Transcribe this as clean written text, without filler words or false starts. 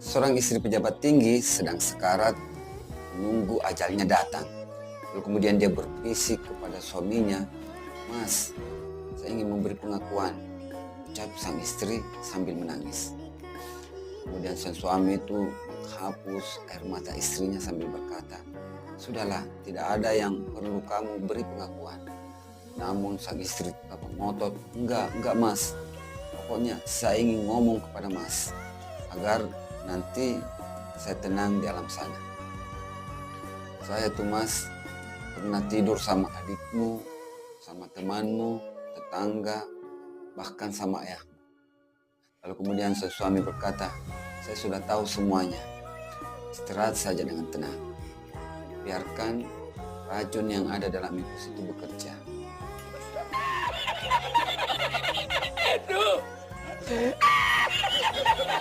Seorang istri pejabat tinggi sedang sekarat menunggu ajalnya datang. Lalu kemudian dia berbisik kepada suaminya, "Mas, saya ingin memberi pengakuan," ucap sang istri sambil menangis. Kemudian sang suami itu menghapus air mata istrinya sambil berkata, "Sudahlah, tidak ada yang perlu kamu beri pengakuan." Namun sang istri tetap ngotot, enggak mas. Pokoknya saya ingin ngomong kepada mas, agar nanti saya tenang di alam sana. Saya tuh mas, pernah tidur sama adikmu, sama temanmu, tetangga, bahkan sama ayahmu. Lalu kemudian sang suami berkata, "Saya sudah tahu semuanya. Istirahat saja dengan tenang. Biarkan racun yang ada dalam infus itu bekerja." Aduh.